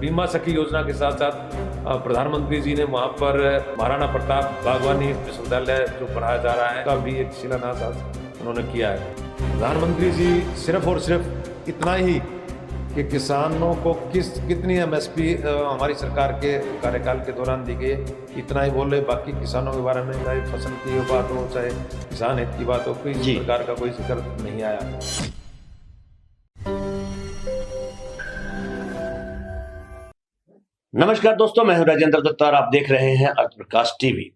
बीमा सखी योजना के साथ साथ प्रधानमंत्री जी ने वहाँ पर महाराणा प्रताप बागवानी विश्वविद्यालय जो पढ़ाया जा रहा है का भी एक शिलान्यास आज उन्होंने किया है। प्रधानमंत्री जी सिर्फ और सिर्फ इतना ही कि किसानों को कितनी एमएसपी हमारी सरकार के कार्यकाल के दौरान दी गई, इतना ही बोले। बाकी किसानों के बारे में चाहे फसल की बात हो, चाहे किसान हित की बात हो, किसी प्रकार का कोई जिक्र नहीं आया। नमस्कार दोस्तों, मैं हूं राजेंद्र दत्ता और आप देख रहे हैं अर्थ प्रकाश टीवी।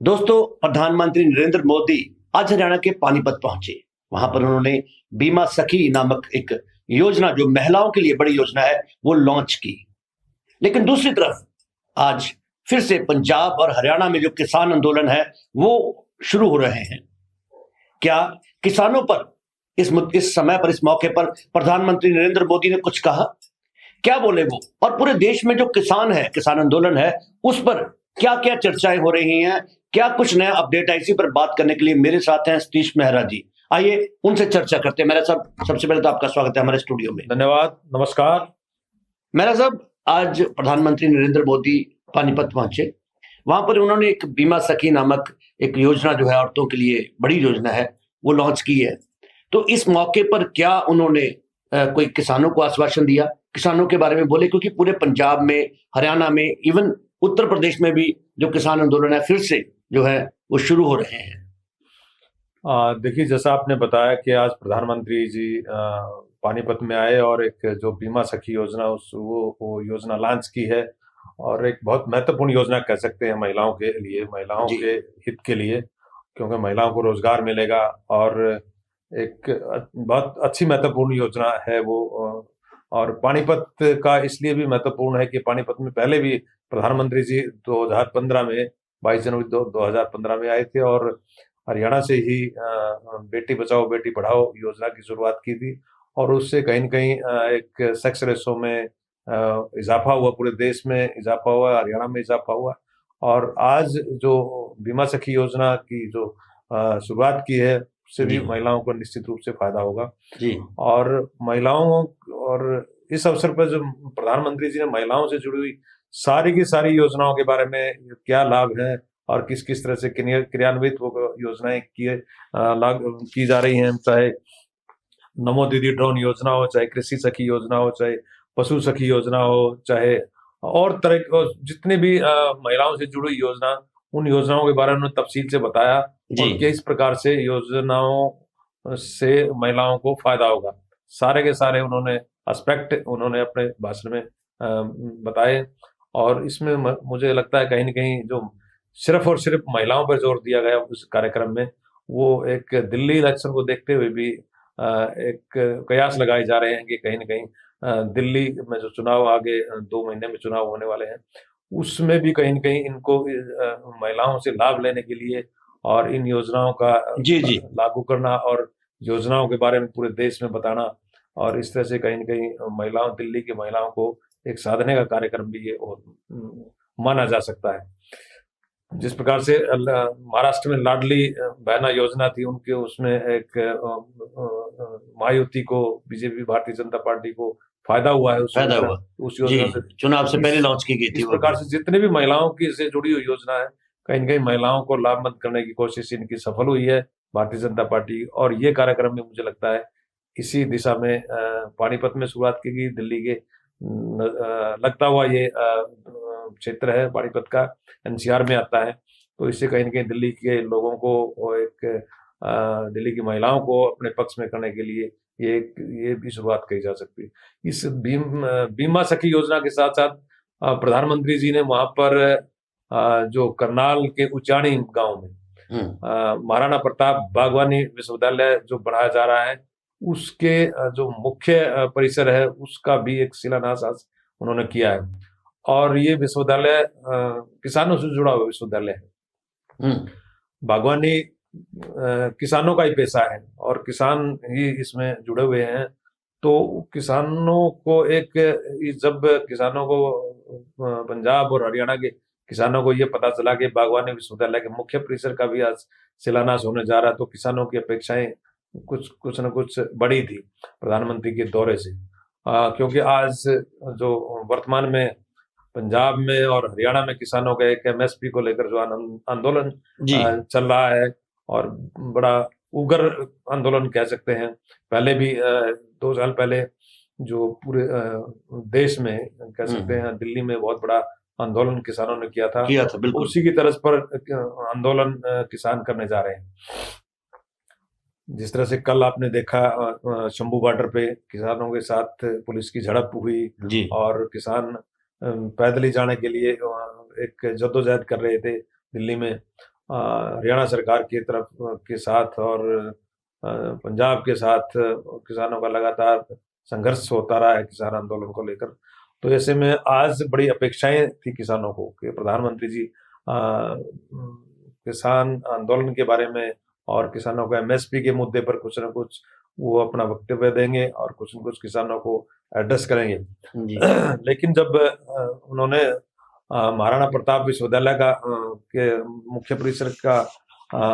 दोस्तों, प्रधानमंत्री नरेंद्र मोदी आज हरियाणा के पानीपत पहुंचे। वहां पर उन्होंने बीमा सखी नामक एक योजना, जो महिलाओं के लिए बड़ी योजना है, वो लॉन्च की। लेकिन दूसरी तरफ आज फिर से पंजाब और हरियाणा में जो किसान आंदोलन है वो शुरू हो रहे हैं। क्या किसानों पर इस समय पर, इस मौके पर प्रधानमंत्री नरेंद्र मोदी ने कुछ कहा? क्या बोले वो? और पूरे देश में जो किसान है, किसान आंदोलन है, उस पर क्या क्या चर्चाएं हो रही हैं? क्या कुछ नया अपडेट है? इसी पर बात करने के लिए मेरे साथ हैं सतीश मेहरा जी। आइए उनसे चर्चा करते हैं। मेहरा साहब, सबसे पहले तो आपका स्वागत है हमारे स्टूडियो में। धन्यवाद, नमस्कार। मेहरा साहब, आज प्रधानमंत्री नरेंद्र मोदी पानीपत पहुंचे। वहां पर उन्होंने एक बीमा सखी नामक एक योजना, जो है औरतों के लिए बड़ी योजना है, वो लॉन्च की है। तो इस मौके पर क्या उन्होंने कोई किसानों को आश्वासन दिया, किसानों के बारे में बोले? क्योंकि पूरे पंजाब में, हरियाणा में, इवन उत्तर प्रदेश में भी जो किसान आंदोलन है फिर से जो है वो शुरू हो रहे हैं। देखिए, जैसा आपने बताया कि आज प्रधानमंत्री जी पानीपत में आए और एक जो बीमा सखी योजना वो योजना लॉन्च की है, और एक बहुत महत्वपूर्ण योजना कह सकते हैं महिलाओं के लिए, महिलाओं के हित के लिए, क्योंकि महिलाओं को रोजगार मिलेगा और एक बहुत अच्छी महत्वपूर्ण योजना है वो। और पानीपत का इसलिए भी महत्वपूर्ण है कि पानीपत में पहले भी प्रधानमंत्री जी 2015 में 22 जनवरी 2015 में आए थे और हरियाणा से ही बेटी बचाओ बेटी पढ़ाओ योजना की शुरुआत की थी, और उससे कहीं न कहीं एक सेक्स रेशो में इजाफा हुआ, पूरे देश में इजाफा हुआ, हरियाणा में इजाफा हुआ। और आज जो बीमा सखी योजना की जो शुरुआत की है, उससे भी महिलाओं को निश्चित रूप से फायदा होगा जी। और महिलाओं, और इस अवसर पर जो प्रधानमंत्री जी ने महिलाओं से जुड़ी हुई सारी की सारी योजनाओं के बारे में, क्या लाभ है और किस किस तरह से क्रियान्वित वो योजनाएं की जा रही हैं, चाहे नमो दीदी ड्रोन योजना हो, चाहे कृषि सखी योजना हो, चाहे पशु सखी योजना हो, चाहे और तरह के जितने भी महिलाओं से जुड़ी योजना, उन योजनाओं के बारे में उन्होंने तफसील से बताया और किस प्रकार से योजनाओं से महिलाओं को फायदा होगा। सारे के सारे उन्होंने एस्पेक्ट उन्होंने अपने भाषण में बताए। और इसमें मुझे लगता है कहीं न कहीं जो सिर्फ और सिर्फ महिलाओं पर जोर दिया गया उस कार्यक्रम में, वो एक दिल्ली इलेक्शन को देखते हुए भी एक कयास लगाए जा रहे हैं कि कहीं न कहीं दिल्ली में जो चुनाव आगे 2 महीने में चुनाव होने वाले हैं, उसमें भी कहीं न कहीं इनको महिलाओं से लाभ लेने के लिए और इन योजनाओं का लागू करना और योजनाओं के बारे में पूरे देश में बताना, और इस तरह से कहीं न कहीं दिल्ली की महिलाओं को एक साधने का कार्यक्रम भी ये माना जा सकता है। जिस प्रकार से महाराष्ट्र में लाडली बहना योजना थी, उनके उसमें एक महायुति को, बीजेपी भारतीय जनता पार्टी को फायदा हुआ है, उस योजना से चुनाव से पहले लॉन्च की गई थी। इस प्रकार से जितने भी महिलाओं की से जुड़ी हुई योजना है, कहीं न कहीं महिलाओं को लाभमंद करने की कोशिश इनकी सफल हुई है भारतीय जनता पार्टी। और ये कार्यक्रम भी मुझे लगता है इसी दिशा में पानीपत में शुरुआत की गई। दिल्ली के लगता हुआ ये क्षेत्र है पानीपत का, एनसीआर में आता है, तो इससे कहीं न कहीं दिल्ली के लोगों को दिल्ली की महिलाओं को अपने पक्ष में करने के लिए ये भी शुरुआत की जा सकती है। इस बीमा सखी योजना के साथ साथ प्रधानमंत्री जी ने वहां पर जो करनाल के उचाणी गांव में महाराणा प्रताप बागवानी विश्वविद्यालय जो बढ़ाया जा रहा है, उसके जो मुख्य परिसर है उसका भी एक शिलान्यास आज उन्होंने किया है। और ये विश्वविद्यालय किसानों से जुड़ा हुआ विश्वविद्यालय है। बागवानी किसानों का ही पेशा है और किसान ही इसमें जुड़े हुए हैं, तो किसानों को जब किसानों को पंजाब और हरियाणा के किसानों को ये पता चला कि बागवानी विश्वविद्यालय के मुख्य परिसर का भी आज शिलान्यास होने जा रहा है, तो किसानों की अपेक्षाएं कुछ न कुछ बढ़ी थी प्रधानमंत्री के दौरे से। क्योंकि आज जो वर्तमान में पंजाब में और हरियाणा में किसानों का एक एमएसपी को लेकर जो आंदोलन जी चल रहा है, और बड़ा उग्र आंदोलन कह सकते हैं। पहले भी 2 साल पहले जो पूरे देश में कह सकते हैं, दिल्ली में बहुत बड़ा आंदोलन किसानों ने किया था, बिल्कुल। उसी की तर्ज पर आंदोलन किसान करने जा रहे हैं। जिस तरह से कल आपने देखा शंभू बॉर्डर पे किसानों के साथ पुलिस की झड़प हुई जी और किसान पैदल ही जाने के लिए एक जद्दोजहद कर रहे थे दिल्ली में, हरियाणा सरकार की तरफ के साथ और पंजाब के साथ किसानों का लगातार संघर्ष होता रहा है किसान आंदोलन को लेकर। तो ऐसे में आज बड़ी अपेक्षाएं थी किसानों को कि प्रधानमंत्री जी किसान आंदोलन के बारे में और किसानों का एमएसपी के मुद्दे पर कुछ न कुछ वो अपना वक्तव्य देंगे और कुछ न कुछ किसानों को एड्रेस करेंगे। लेकिन जब उन्होंने महाराणा प्रताप विश्वविद्यालय का के मुख्य परिसर का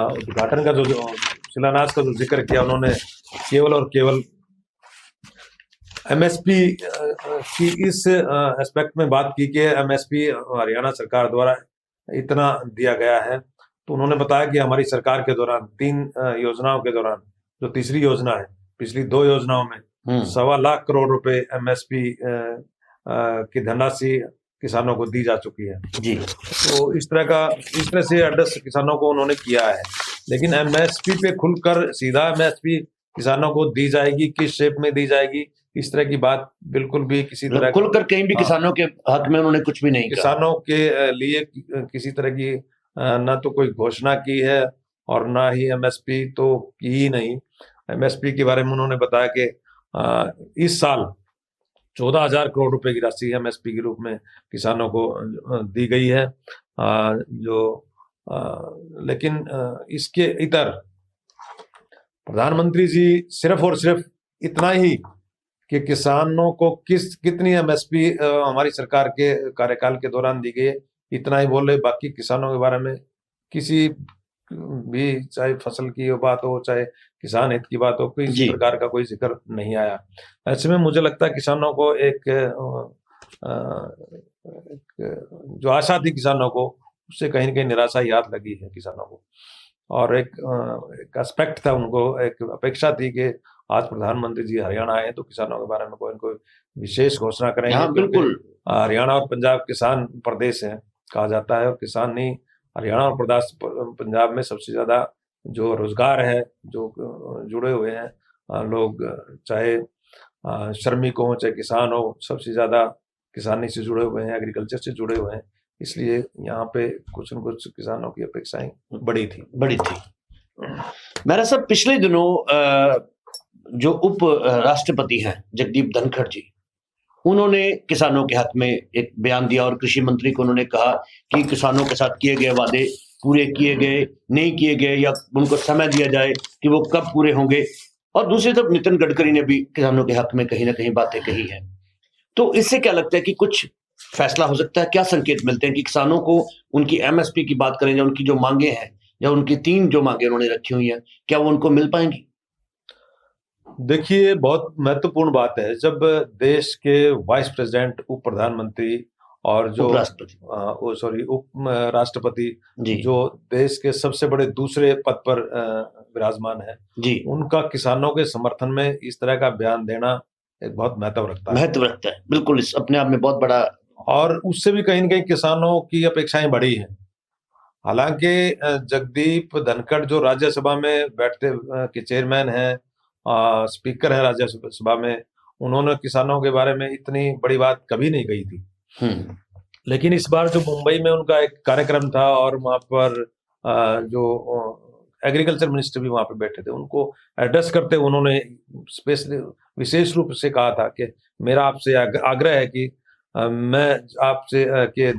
उद्घाटन का जो शिलान्यास का जो जिक्र किया, उन्होंने केवल और केवल एमएसपी की इस एस्पेक्ट में बात की कि एमएसपी हरियाणा सरकार द्वारा इतना दिया गया है। तो उन्होंने बताया कि हमारी सरकार के दौरान 3 योजनाओं के दौरान जो तीसरी योजना है, पिछली 2 योजनाओं में 1.25 लाख करोड़ रुपए एमएसपी की धनराशि किसानों को दी जा चुकी है जी। तो इस तरह से एड्रेस किसानों को उन्होंने किया है। लेकिन एमएसपी पे खुलकर सीधा एमएसपी किसानों को दी जाएगी, किस शेप में दी जाएगी, इस तरह की बात बिल्कुल भी किसी तरह खुलकर कहीं भी किसानों के हक में उन्होंने कुछ भी नहीं कहा। किसानों के लिए किसी तरह की ना तो कोई घोषणा की है और ना ही एमएसपी तो की ही नहीं। एमएसपी के बारे में उन्होंने बताया कि इस साल 14,000 करोड़ रुपए की राशि एमएसपी के रूप में किसानों को दी गई है। लेकिन इसके इतर प्रधानमंत्री जी सिर्फ और सिर्फ इतना ही कि किसानों को कितनी एमएसपी हमारी सरकार के कार्यकाल के दौरान दी गई है, इतना ही बोले। बाकी किसानों के बारे में किसी भी, चाहे फसल की बात हो, चाहे किसान हित की बात हो, किसी प्रकार का कोई जिक्र नहीं आया। ऐसे में मुझे लगता है किसानों को एक जो आशा थी किसानों को, उससे कहीं न कहीं निराशा याद लगी है किसानों को। और एक एस्पेक्ट था, उनको एक अपेक्षा थी कि आज प्रधानमंत्री जी हरियाणा आए तो किसानों के बारे में कोई न कोई विशेष घोषणा करेंगे। बिल्कुल। हरियाणा और पंजाब किसान प्रदेश है कहा जाता है, और किसान नहीं, हरियाणा और पंजाब में सबसे ज्यादा जो रोजगार है, जो जुड़े हुए हैं लोग, चाहे श्रमिक हो चाहे किसान हो, सबसे ज्यादा किसानी से जुड़े हुए हैं, एग्रीकल्चर से जुड़े हुए हैं। इसलिए यहाँ पे कुछ न कुछ किसानों की अपेक्षाएं बड़ी थी। मेरा सब पिछले दिनों जो उप राष्ट्रपति हैं जगदीप धनखड़ जी, उन्होंने किसानों के हक में एक बयान दिया और कृषि मंत्री को उन्होंने कहा कि किसानों के साथ किए गए वादे पूरे किए गए, नहीं किए गए, या उनको समय दिया जाए कि वो कब पूरे होंगे। और दूसरी तरफ नितिन गडकरी ने भी किसानों के हक में कहीं ना कहीं बातें कही हैं। तो इससे क्या लगता है कि कुछ फैसला हो सकता है? क्या संकेत मिलते हैं कि किसानों को उनकी एमएसपी की बात करें, या उनकी जो मांगे हैं, या उनकी 3 जो मांगे उन्होंने रखी हुई हैं, क्या वो उनको मिल पाएंगी? देखिए, बहुत महत्वपूर्ण बात है जब देश के वाइस प्रेसिडेंट, उप प्रधानमंत्री और जो उप राष्ट्रपति जो देश के सबसे बड़े दूसरे पद पर विराजमान है जी, उनका किसानों के समर्थन में इस तरह का बयान देना एक बहुत महत्व रखता है। बिल्कुल, इस अपने आप में बहुत बड़ा, और उससे भी कहीं न कहीं किसानों की अपेक्षाएं बढ़ी हैं। हालांकि जगदीप धनखड़ जो राज्यसभा में बैठते के चेयरमैन हैं, स्पीकर है राज्यसभा में, उन्होंने किसानों के बारे में इतनी बड़ी बात कभी नहीं कही थी। लेकिन इस बार जो मुंबई में उनका एक कार्यक्रम था और वहां पर जो एग्रीकल्चर मिनिस्टर भी वहां पे बैठे थे, उनको एड्रेस करते उन्होंने विशेष रूप से कहा था कि मेरा आपसे आग्रह है कि मैं आपसे के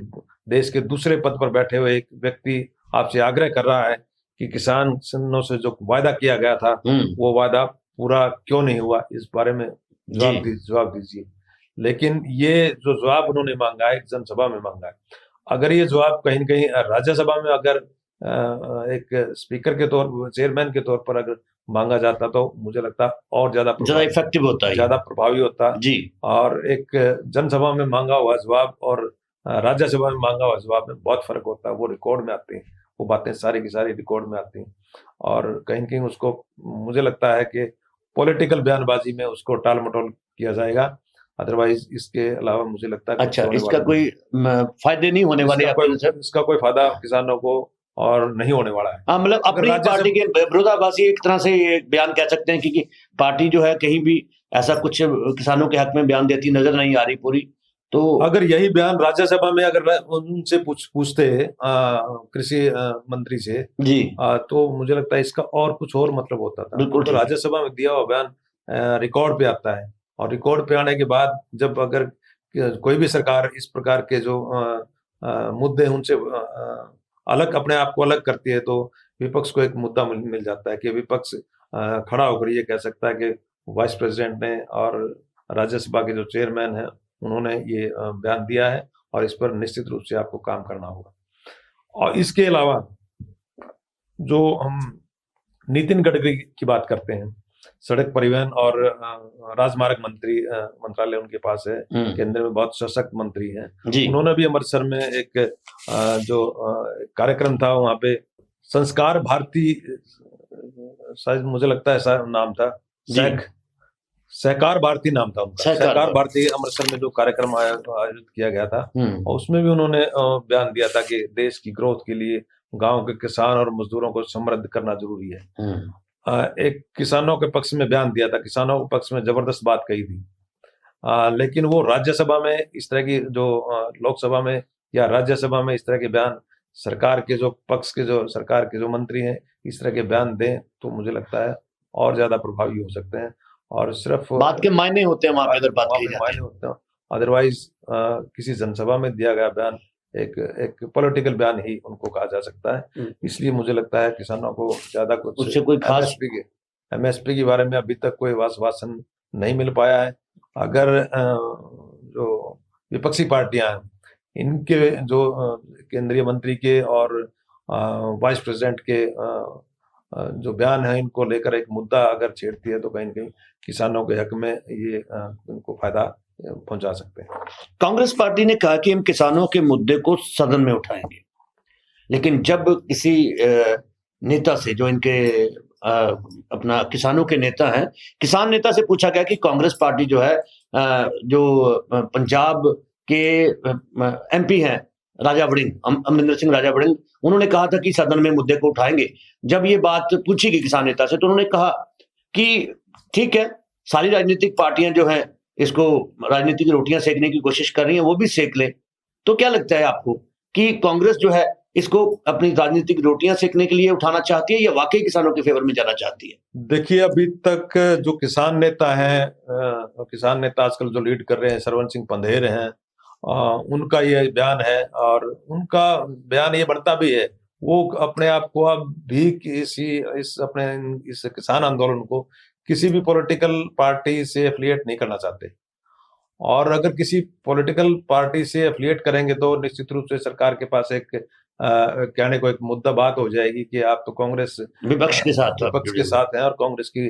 देश के दूसरे पद पर बैठे हुए एक व्यक्ति आपसे आग्रह कर रहा है कि किसानों से जो वायदा किया गया था वो वायदा पूरा क्यों नहीं हुआ, इस बारे में जवाब दीजिए। लेकिन ये जो जवाब उन्होंने मांगा है, एक जनसभा में मांगा है, अगर ये जवाब कहीं न कहीं राज्यसभा में अगर एक स्पीकर के तौर, चेयरमैन के तौर पर अगर मांगा जाता तो मुझे लगता और ज्यादा इफेक्टिव होता है, ज्यादा प्रभावी होता जी। और एक जनसभा में मांगा हुआ जवाब और राज्यसभा में मांगा हुआ जवाब में बहुत फर्क होता है। वो रिकॉर्ड में आती हैं, वो बातें सारी की सारी रिकॉर्ड में आती हैं और कहीं न कहीं उसको मुझे लगता है कि पॉलिटिकल बयानबाजी में उसको टाल मटोल किया जाएगा। अदरवाइज इसके अलावा मुझे लगता है अच्छा, इसका कोई फायदे नहीं होने वाले, इसका कोई फायदा किसानों को और नहीं होने वाला है। हाँ, मतलब अपनी पार्टी के विरोधाभासी एक तरह से ये बयान कह सकते हैं कि पार्टी जो है कहीं भी ऐसा कुछ किसानों के हक में बयान देती नजर नहीं आ रही पूरी। तो अगर यही बयान राज्यसभा में अगर उनसे पूछते कृषि मंत्री से जी, तो मुझे लगता है इसका और कुछ और मतलब होता था। बिल्कुल, तो राज्यसभा में दिया हुआ बयान रिकॉर्ड पे आता है और रिकॉर्ड पे आने के बाद जब अगर कोई भी सरकार इस प्रकार के जो मुद्दे उनसे अलग, अपने आप को अलग करती है तो विपक्ष को एक मुद्दा मिल जाता है कि विपक्ष खड़ा होकर ये कह सकता है कि वाइस प्रेसिडेंट ने और राज्यसभा के जो चेयरमैन है उन्होंने ये बयान दिया है और इस पर निश्चित रूप से आपको काम करना होगा। और इसके अलावा जो हम नितिन गडकरी की बात करते हैं, सड़क परिवहन और राजमार्ग मंत्रालय उनके पास है, केंद्र में बहुत सशक्त मंत्री हैं। उन्होंने भी अमृतसर में एक जो कार्यक्रम था वहां पे संस्कार भारती, शायद मुझे लगता है ऐसा नाम था, सहकार भारती नाम था उनका, सहकार भारती अमृतसर में जो कार्यक्रम आयोजित किया गया था और उसमें भी उन्होंने बयान दिया था कि देश की ग्रोथ के लिए गांव के किसान और मजदूरों को समृद्ध करना जरूरी है। एक किसानों के पक्ष में बयान दिया था, किसानों के पक्ष में जबरदस्त बात कही थी, लेकिन वो राज्यसभा में इस तरह की जो लोकसभा में या राज्यसभा में इस तरह के बयान सरकार के जो पक्ष के जो सरकार के जो मंत्री हैं इस तरह के बयान दें तो मुझे लगता है और ज्यादा प्रभावी हो सकते हैं और सिर्फ बात के मायने होते हैं वहां पे, अगर बात की जाती है। अदरवाइज किसी जनसभा में दिया गया बयान एक पॉलिटिकल बयान ही उनको कहा जा सकता है। इसलिए मुझे लगता है किसानों को ज्यादा कुछ उससे कोई खास एमएसपी के बारे में अभी तक कोई वासन नहीं मिल पाया है। अगर जो विपक्षी पार्टियां हैं इनके जो केंद्रीय मंत्री के और वाइस प्रेसिडेंट के जो बयान है इनको लेकर एक मुद्दा अगर छेड़ती है तो कहीं न कहीं किसानों के हक में ये उनको फायदा पहुंचा सकते हैं। कांग्रेस पार्टी ने कहा कि हम किसानों के मुद्दे को सदन में उठाएंगे, लेकिन जब किसी नेता से जो इनके अपना किसानों के नेता हैं, किसान नेता से पूछा गया कि कांग्रेस पार्टी जो है जो पंजाब के एमपी हैं राजा वड़िंग, अमरिंदर सिंह राजा वड़िंग, उन्होंने कहा था कि सदन में मुद्दे को उठाएंगे। जब ये बात पूछी गई किसान नेता से तो उन्होंने कहा कि ठीक है, सारी राजनीतिक पार्टियां जो हैं इसको राजनीतिक रोटियां सेकने की कोशिश कर रही हैं, वो भी सेक ले। तो क्या लगता है आपको कि कांग्रेस जो है इसको अपनी राजनीतिक रोटियां सेकने के लिए उठाना चाहती है या वाकई किसानों के फेवर में जाना चाहती है? देखिए, अभी तक जो किसान नेता हैं, किसान नेता आजकल जो लीड कर रहे हैं सरवन सिंह पंधेर हैं, उनका ये बयान है और उनका बयान ये बढ़ता भी है, वो अपने आप को अब भी इस किसान आंदोलन को किसी भी पॉलिटिकल पार्टी से एफिलिएट नहीं करना चाहते और अगर किसी पॉलिटिकल पार्टी से एफिलिएट करेंगे तो निश्चित रूप से सरकार के पास एक कहने को एक मुद्दा बात हो जाएगी कि आप तो कांग्रेस विपक्ष के साथ हैं और कांग्रेस की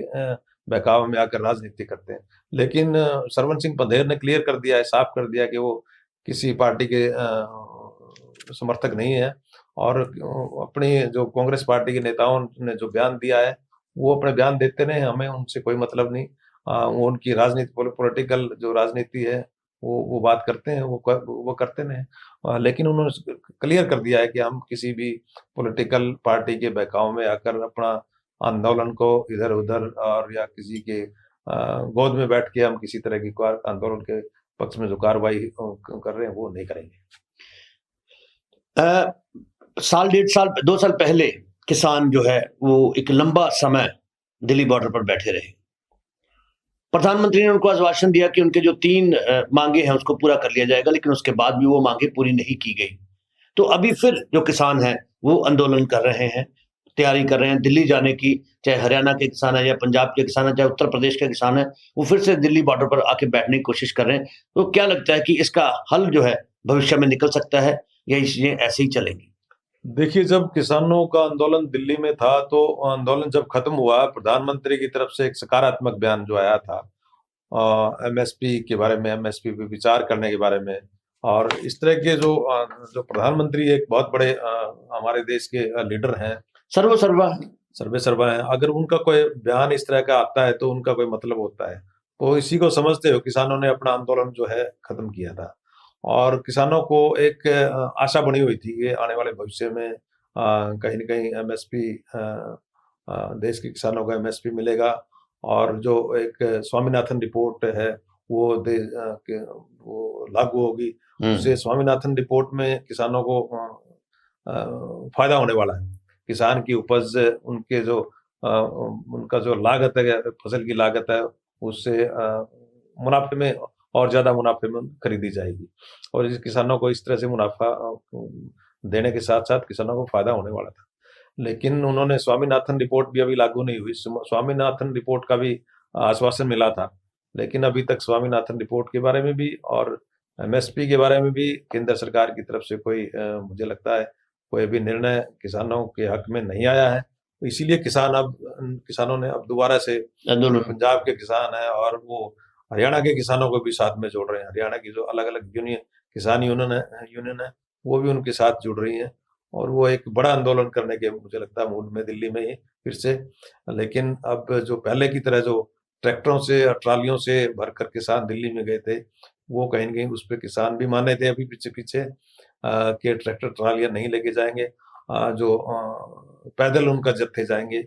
बहकावे में आकर राजनीति करते हैं। लेकिन सरवन सिंह पंधेर ने क्लियर कर दिया है, साफ कर दिया कि वो किसी पार्टी के समर्थक नहीं है और अपनी जो कांग्रेस पार्टी के नेताओं ने जो बयान दिया है वो अपने बयान देते रहे, हमें उनसे कोई मतलब नहीं। वो उनकी राजनीति पॉलिटिकल जो राजनीति है वो बात करते हैं, वो करते हैं, लेकिन उन्होंने क्लियर कर दिया है कि हम किसी भी पॉलिटिकल पार्टी के बहकाव में आकर अपना आंदोलन को इधर उधर और या किसी के गोद में बैठ के हम किसी तरह की आंदोलन के पक्ष में जो कार्रवाई कर रहे हैं वो नहीं करेंगे। साल 1.5 साल 2 साल पहले किसान जो है वो एक लंबा समय दिल्ली बॉर्डर पर बैठे रहे। प्रधानमंत्री ने उनको आश्वासन दिया कि उनके जो 3 मांगे हैं उसको पूरा कर लिया जाएगा, लेकिन उसके बाद भी वो मांगे पूरी नहीं की गई। तो अभी फिर जो किसान हैं वो आंदोलन कर रहे हैं, तैयारी कर रहे हैं दिल्ली जाने की, चाहे हरियाणा के किसान है या पंजाब के किसान है, चाहे उत्तर प्रदेश के किसान है, वो फिर से दिल्ली बॉर्डर पर आके बैठने की कोशिश कर रहे हैं। तो क्या लगता है कि इसका हल जो है भविष्य में निकल सकता है या ये चीजें ऐसे ही चलेंगी? देखिए, जब किसानों का आंदोलन दिल्ली में था, तो आंदोलन जब खत्म हुआ, प्रधानमंत्री की तरफ से एक सकारात्मक बयान जो आया था एमएसपी के बारे में, एमएसपी पे विचार करने के बारे में। और इस तरह के जो प्रधानमंत्री एक बहुत बड़े हमारे देश के लीडर हैं, सर्व सर्वा सर्वे सर्वा हैं। अगर उनका कोई बयान इस तरह का आता है तो उनका कोई मतलब होता है। तो इसी को समझते हुए किसानों ने अपना आंदोलन जो है खत्म किया था। और किसानों को एक आशा बनी हुई थी कि आने वाले भविष्य में कहीं न कहीं एमएसपी देश के किसानों को एमएसपी मिलेगा। और जो एक स्वामीनाथन रिपोर्ट है वो वो लागू होगी। उससे स्वामीनाथन रिपोर्ट में किसानों को फायदा होने वाला है। किसान की उपज, उनके जो उनका जो लागत है, फसल की लागत है, उससे मुनाफे में और ज्यादा मुनाफे में खरीदी जाएगी। और इस किसानों को इस तरह से मुनाफा देने के साथ साथ किसानों को फायदा होने वाला था। लेकिन उन्होंने स्वामीनाथन रिपोर्ट भी अभी लागू नहीं हुई। स्वामीनाथन रिपोर्ट का भी आश्वासन मिला था, लेकिन अभी तक स्वामीनाथन रिपोर्ट के बारे में भी और एमएसपी के बारे में भी केंद्र सरकार की तरफ से कोई मुझे लगता है कोई भी निर्णय किसानों के हक में नहीं आया है। तो इसीलिए किसानों ने अब दोबारा से, पंजाब के किसान हैं और वो हरियाणा के किसानों को भी साथ में जोड़ रहे हैं। हरियाणा की जो अलग अलग किसान यूनियन है वो भी उनके साथ जुड़ रही हैं। और वो एक बड़ा आंदोलन करने के मुझे लगता है मूड में दिल्ली में ही फिर से। लेकिन अब जो पहले की तरह जो ट्रैक्टरों से और ट्रालियों से भरकर किसान दिल्ली में गए थे, वो कहीं न कहीं उस पे किसान भी माने थे अभी पीछे कि ट्रैक्टर ट्रालियाँ नहीं लेके जाएँगे, जो पैदल उनका जत्थे जाएँगे।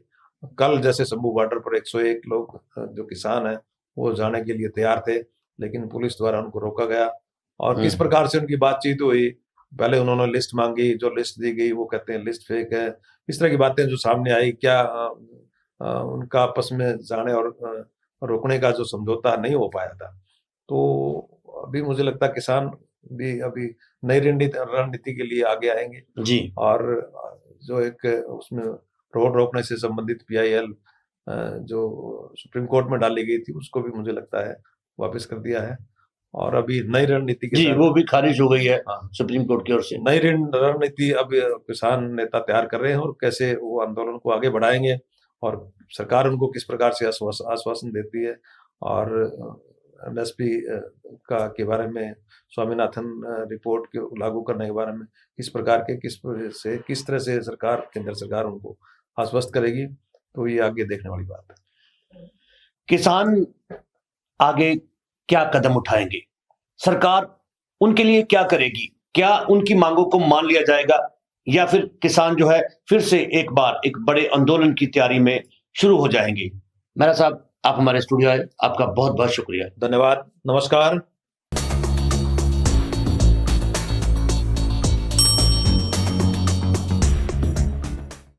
कल जैसे शंभू बॉर्डर पर 101 लोग जो किसान हैं, वो जाने के लिए तैयार थे, लेकिन पुलिस द्वारा उनको रोका गया। और किस प्रकार से उनकी बातचीत हुई, पहले उन्होंने लिस्ट माँगी, जो लिस्ट दी गई वो कहते हैं लिस्ट फेक है। इस तरह की बातें जो सामने आई, क्या उनका आपस में जाने और रोकने का जो समझौता नहीं हो पाया था। तो अभी मुझे लगता है किसान भी अभी नई रणनीति के लिए आगे आएँगे। जी। और जो एक उसमें रोड रोकने से संबंधित पीआईएल जो सुप्रीम कोर्ट में डाली गई थी, उसको भी मुझे लगता है वापस कर दिया है। और अभी नई रणनीति के जी, साथ वो भी खारिज हो गई है हाँ, सुप्रीम कोर्ट की ओर से। नई रणनीति अब किसान नेता तैयार कर रहे हैं और कैसे वो आंदोलन को आगे बढ़ाएंगे और सरकार उनको किस प्रकार से आश्वासन देती है। और एमएसपी का के बारे में, स्वामीनाथन रिपोर्ट के लागू करने के बारे में किस तरह से केंद्र सरकार उनको आश्वस्त करेगी, तो ये आगे देखने वाली बात है। किसान आगे क्या कदम उठाएंगे, सरकार उनके लिए क्या करेगी, क्या उनकी मांगों को मान लिया जाएगा, या फिर किसान जो है फिर से एक बार एक बड़े आंदोलन की तैयारी में शुरू हो जाएंगे? मेहरा साहब, आप हमारे स्टूडियो आए, आपका बहुत बहुत शुक्रिया। धन्यवाद, नमस्कार।